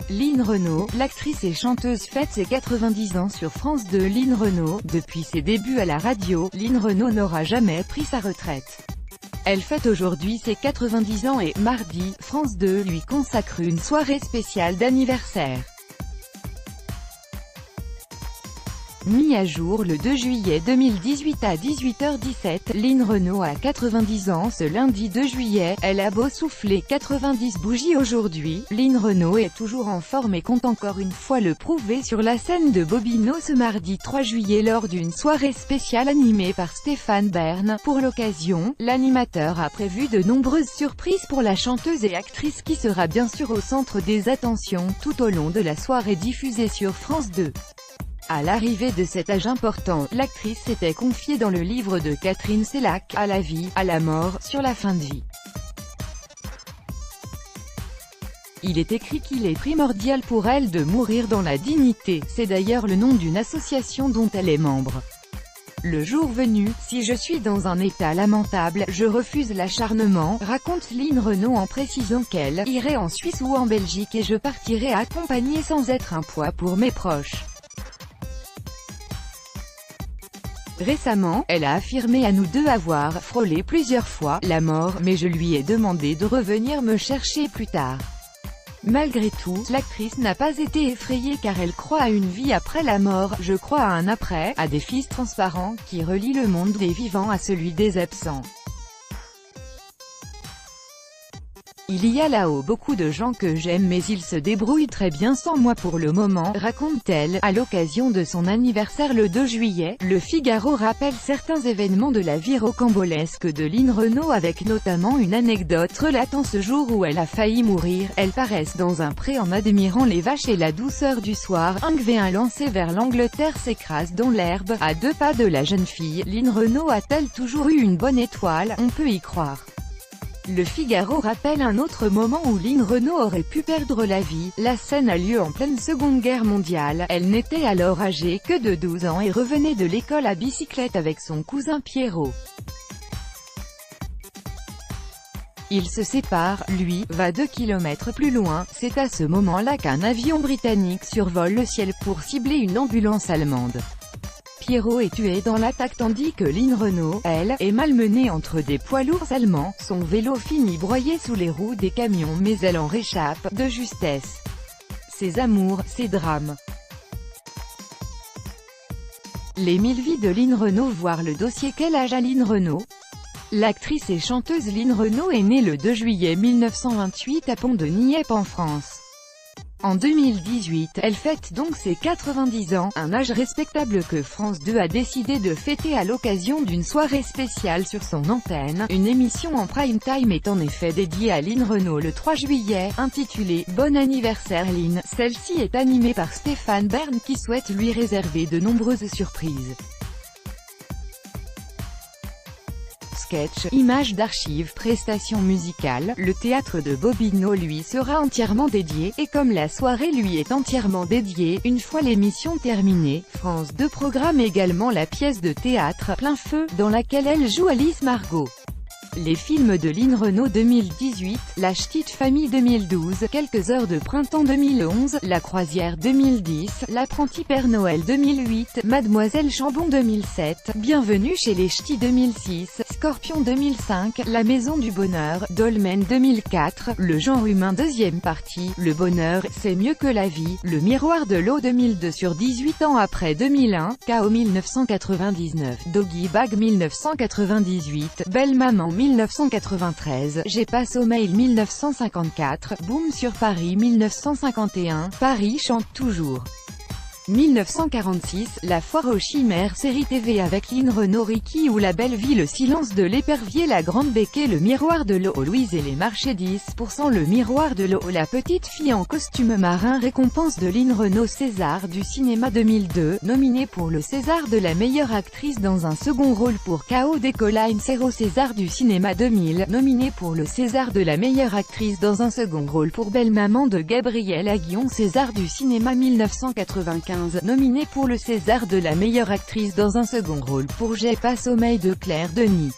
Lynn Renaud, l'actrice et chanteuse fête ses 90 ans sur France 2. Lynn Renaud, depuis ses débuts à la radio, Lynn Renaud n'aura jamais pris sa retraite. Elle fête aujourd'hui ses 90 ans et, mardi, France 2 lui consacre une soirée spéciale d'anniversaire. Mis à jour le 2 juillet 2018 à 18h17, Lynn Renaud a 90 ans ce lundi 2 juillet, elle a beau souffler 90 bougies aujourd'hui, Lynn Renaud est toujours en forme et compte encore une fois le prouver sur la scène de Bobino ce mardi 3 juillet lors d'une soirée spéciale animée par Stéphane Bern. Pour l'occasion, l'animateur a prévu de nombreuses surprises pour la chanteuse et actrice qui sera bien sûr au centre des attentions tout au long de la soirée diffusée sur France 2. À l'arrivée de cet âge important, l'actrice s'était confiée dans le livre de Catherine Sellac, À la vie, à la mort, sur la fin de vie. Il est écrit qu'il est primordial pour elle de mourir dans la dignité, c'est d'ailleurs le nom d'une association dont elle est membre. Le jour venu, si je suis dans un état lamentable, je refuse l'acharnement, raconte Lynn Renaud en précisant qu'elle irait en Suisse ou en Belgique et je partirai accompagnée sans être un poids pour mes proches. Récemment, elle a affirmé à Nous deux avoir frôlé plusieurs fois la mort, mais je lui ai demandé de revenir me chercher plus tard. Malgré tout, l'actrice n'a pas été effrayée car elle croit à une vie après la mort, je crois à un après, à des fils transparents qui relient le monde des vivants à celui des absents. Il y a là-haut beaucoup de gens que j'aime mais ils se débrouillent très bien sans moi pour le moment, raconte-t-elle. À l'occasion de son anniversaire le 2 juillet, Le Figaro rappelle certains événements de la vie rocambolesque de Lynn Renaud avec notamment une anecdote relatant ce jour où elle a failli mourir. Elles paraissent dans un pré en admirant les vaches et la douceur du soir. Un V1 lancé vers l'Angleterre s'écrase dans l'herbe. À 2 pas de la jeune fille, Lynn Renaud a-t-elle toujours eu une bonne étoile? On peut y croire. Le Figaro rappelle un autre moment où Lynn Renaud aurait pu perdre la vie. La scène a lieu en pleine Seconde Guerre mondiale. Elle n'était alors âgée que de 12 ans et revenait de l'école à bicyclette avec son cousin Pierrot. Ils se séparent, lui, va 2 km plus loin. C'est à ce moment-là qu'un avion britannique survole le ciel pour cibler une ambulance allemande. Pierrot est tué dans l'attaque tandis que Lynn Renaud, elle, est malmenée entre des poids lourds allemands. Son vélo finit broyé sous les roues des camions mais elle en réchappe, de justesse. Ses amours, ses drames. Les 1000 vies de Lynn Renaud. Voir le dossier Quel âge a Lynn Renaud? L'actrice et chanteuse Lynn Renaud est née le 2 juillet 1928 à Pont-de-Nieppe en France. En 2018, elle fête donc ses 90 ans, un âge respectable que France 2 a décidé de fêter à l'occasion d'une soirée spéciale sur son antenne. Une émission en prime time est en effet dédiée à Lynn Renaud le 3 juillet, intitulée « Bon anniversaire Lynn ». Celle-ci est animée par Stéphane Bern qui souhaite lui réserver de nombreuses surprises. Sketch, images d'archives, prestations musicales, le théâtre de Bobino lui sera entièrement dédié, et comme la soirée lui est entièrement dédiée, une fois l'émission terminée, France 2 programme également la pièce de théâtre « Plein feu » dans laquelle elle joue Alice Margot. Les films de Lynn Renaud 2018, La Ch'tite Famille 2012, Quelques heures de printemps 2011, La Croisière 2010, L'Apprenti Père Noël 2008, Mademoiselle Chambon 2007, Bienvenue chez les Ch'tis 2006, Scorpion 2005, La Maison du Bonheur, Dolmen 2004, Le genre humain deuxième partie, Le bonheur, c'est mieux que la vie, Le miroir de l'eau 2002 sur 18 ans après 2001, KO 1999, Doggy Bag 1998, Belle Maman 1993, J'ai pas sommeil 1954, Boum sur Paris 1951, Paris chante toujours. 1946, La foire aux chimères série TV avec Lynn Renaud, Ricky ou La belle vie, Le silence de l'épervier, La grande becquée, Le miroir de l'eau, Louise et les marchés 10%, Le miroir de l'eau, La petite fille en costume marin, récompense de Lynn Renaud, César du cinéma 2002, nominée pour le César de la meilleure actrice dans un second rôle pour K.O. Decoline Serrault, César du cinéma 2000, nominée pour le César de la meilleure actrice dans un second rôle pour Belle maman de Gabrielle Aguillon, César du cinéma 1995, nominée pour le César de la meilleure actrice dans un second rôle pour J'ai pas sommeil de Claire Denis.